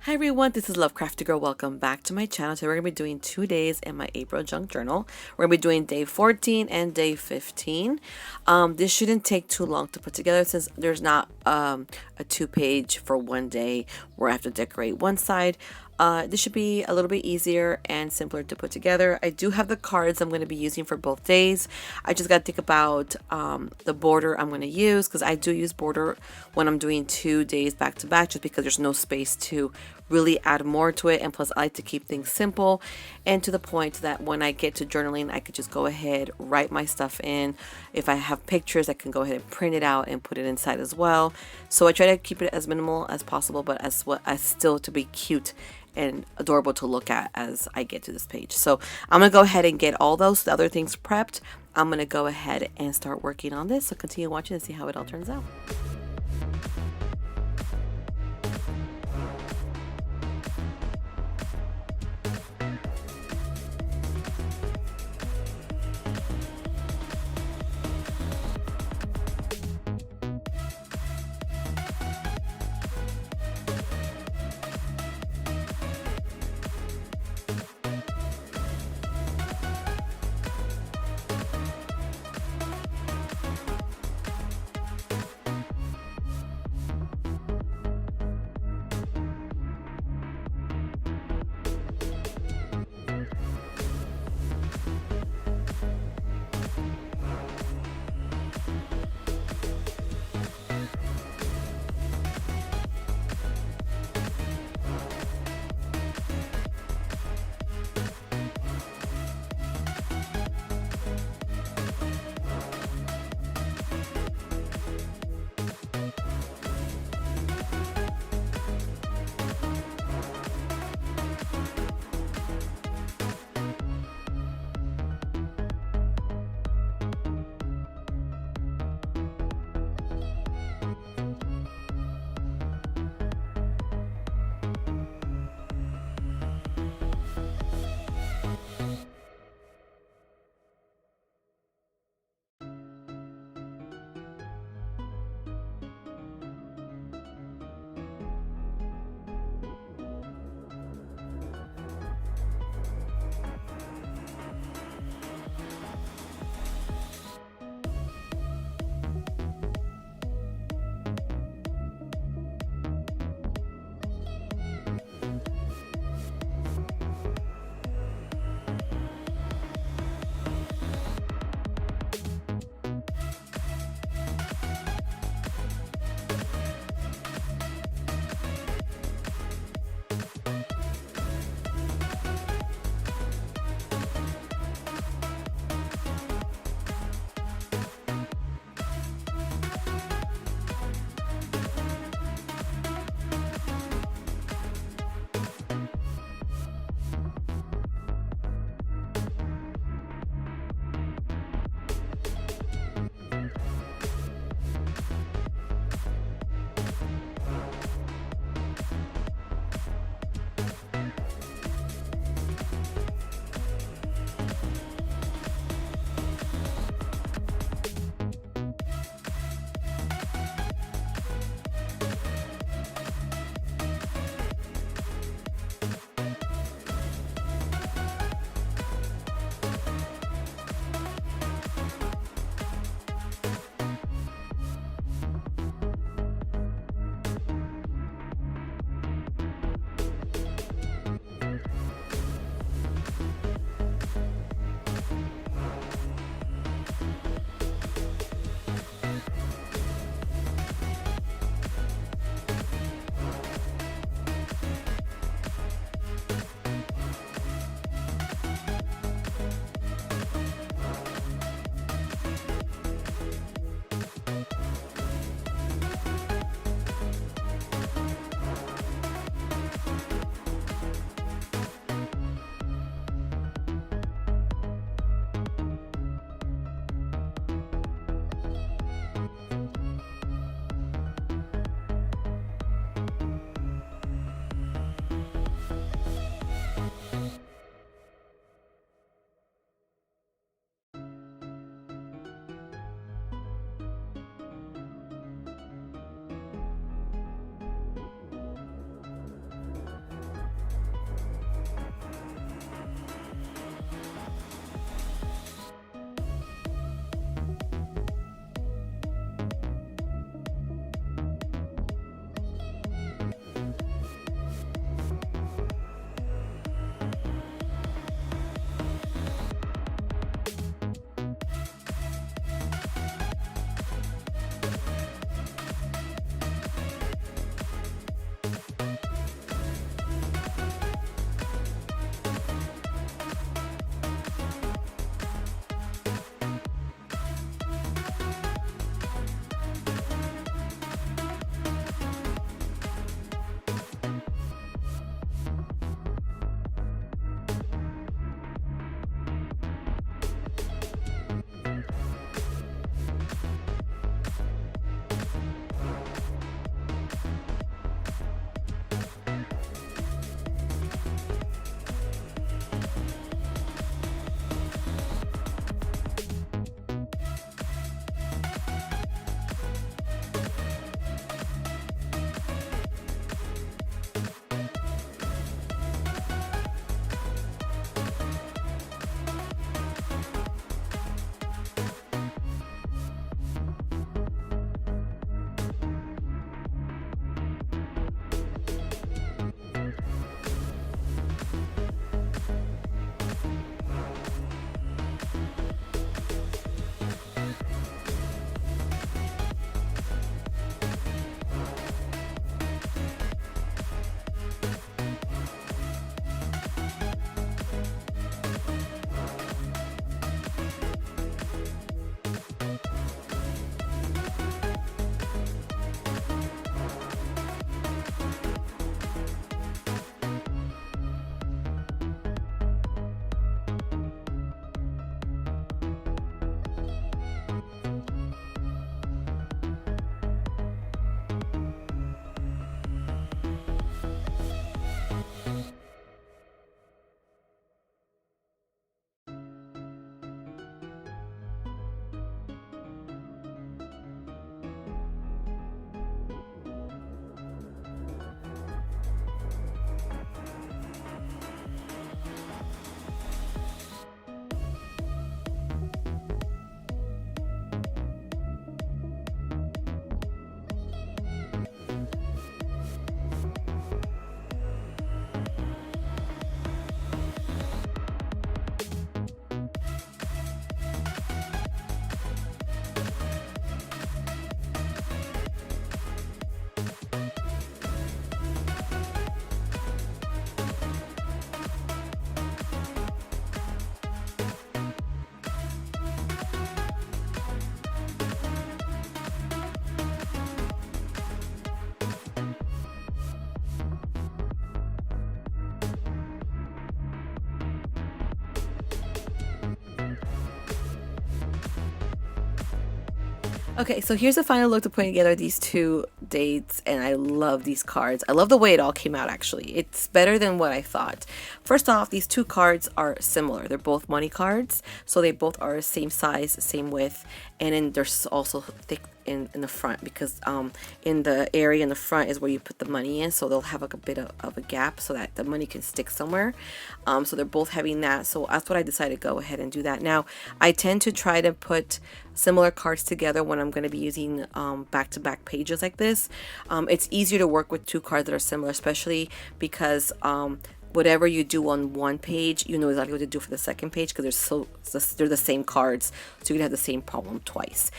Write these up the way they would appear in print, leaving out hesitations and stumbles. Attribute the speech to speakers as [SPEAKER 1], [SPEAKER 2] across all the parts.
[SPEAKER 1] Hi everyone, this is Crafty Girl. Welcome back to my channel. Today we're going to be doing 2 days in my April junk journal. We're going to be doing day 14 and day 15. This shouldn't take too long to put together since there's not a 2-page for one day where I have to decorate one side. This should be a little bit easier and simpler to put together. I do have the cards I'm going to be using for both days. I just got to think about the border I'm going to use, because I do use border when I'm doing 2 days back to back, just because there's no space to really add more to it. And plus I like to keep things simple and to the point that when I get to journaling, I could just go ahead, write my stuff in. If I have pictures, I can go ahead and print it out and put it inside as well. So I try to keep it as minimal as possible, but as still to be cute and adorable to look at as I get to this page. So I'm gonna go ahead and get all the other things prepped. I'm gonna go ahead and start working on this. So continue watching and see how it all turns out. Okay, so here's the final look to putting together these two dates, and I love these cards. I love the way it all came out, actually. It's better than what I thought. First off, these two cards are similar. They're both money cards, so they both are same size, same width, and then they're also thick in the front, because in the area in the front is where you put the money in, so they'll have like a bit of a gap so that the money can stick somewhere. So they're both having that, so that's what I decided to go ahead and do that. Now, I tend to try to put similar cards together when I'm going to be using back-to-back pages like this. It's easier to work with two cards that are similar, especially because whatever you do on one page, you know exactly what to do for the second page, because they're the same cards, so you can have the same problem twice.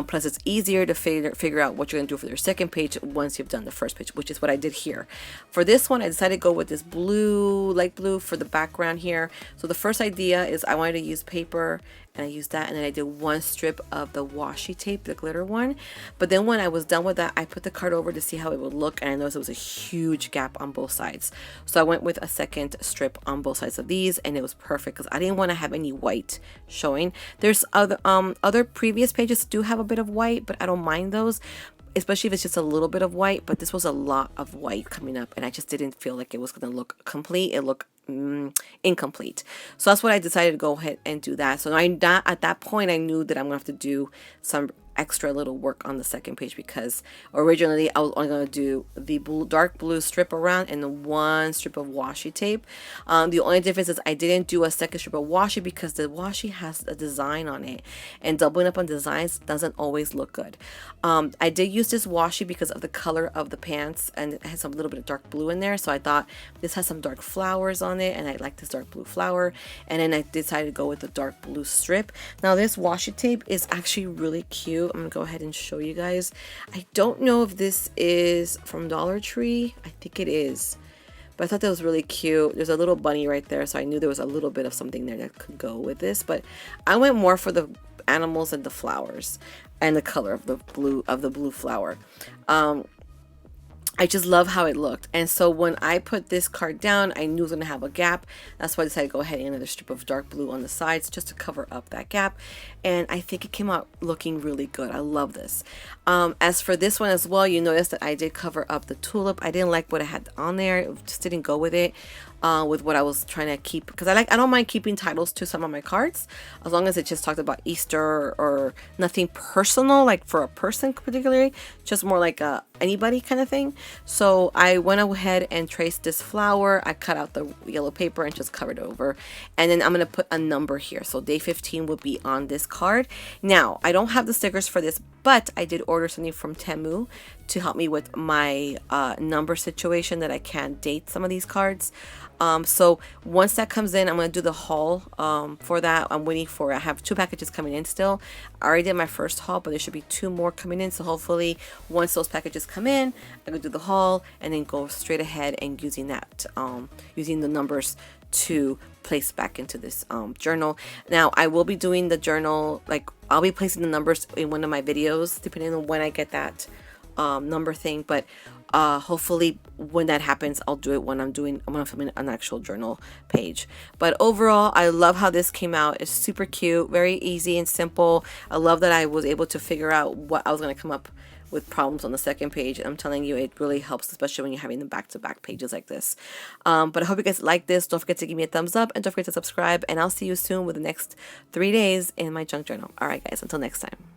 [SPEAKER 1] Plus, it's easier to figure out what you're going to do for your second page once you've done the first page, which is what I did here. For this one, I decided to go with this blue, light blue for the background here. So the first idea is I wanted to use paper, and I used that, and then I did one strip of the washi tape, the glitter one. But then when I was done with that, I put the card over to see how it would look, and I noticed it was a huge gap on both sides. So I went with a second strip on both sides of these, and it was perfect because I didn't want to have any white showing. There's other previous pages do have a bit of white, but I don't mind those, especially if it's just a little bit of white. But this was a lot of white coming up, and I just didn't feel like it was going to look complete. It looked incomplete. So that's what I decided to go ahead and do that. So at that point, I knew that I'm gonna have to do some extra little work on the second page, because originally I was only going to do the dark blue strip around and the one strip of washi tape. The only difference is I didn't do a second strip of washi because the washi has a design on it, and doubling up on designs doesn't always look good. I did use this washi because of the color of the pants, and it has some little bit of dark blue in there, so I thought this has some dark flowers on it, and I like this dark blue flower, and then I decided to go with the dark blue strip. Now this washi tape is actually really cute. I'm gonna go ahead and show you guys. I don't know if this is from Dollar Tree. I think it is, but I thought that was really cute. There's a little bunny right there, so I knew there was a little bit of something there that could go with this, but I went more for the animals and the flowers and the color of the blue flower. I just love how it looked, and so when I put this card down, I knew it was going to have a gap. That's why I decided to go ahead and another strip of dark blue on the sides just to cover up that gap, and I think it came out looking really good. I love this. As for this one as well, you notice that I did cover up the tulip. I didn't like what I had on there. It just didn't go with it. With what I was trying to keep, because I don't mind keeping titles to some of my cards as long as it just talked about Easter or nothing personal, like for a person particularly, just more like a anybody kind of thing. So I went ahead and traced this flower. I cut out the yellow paper and just covered it over, and then I'm gonna put a number here, so day 15 will be on this card. Now I don't have the stickers for this, but I did order something from Temu to help me with my number situation, that I can date some of these cards. So once that comes in, I'm going to do the haul for that. I'm waiting for, I have 2 packages coming in still. I already did my first haul, but there should be 2 more coming in. So hopefully once those packages come in, I'm going to do the haul and then go straight ahead and using that, using the numbers to place back into this journal. Now I will be doing the journal, like I'll be placing the numbers in one of my videos depending on when I get that number thing, but hopefully when that happens, I'll do it when I'm filming an actual journal page. But overall, I love how this came out. It's super cute, very easy and simple. I love that I was able to figure out what I was going to come up with problems on the second page. I'm telling you, it really helps, especially when you're having the back-to-back pages like this. But I hope you guys like this. Don't forget to give me a thumbs up, and don't forget to subscribe, and I'll see you soon with the next 3 days in my junk journal. All right, guys, until next time.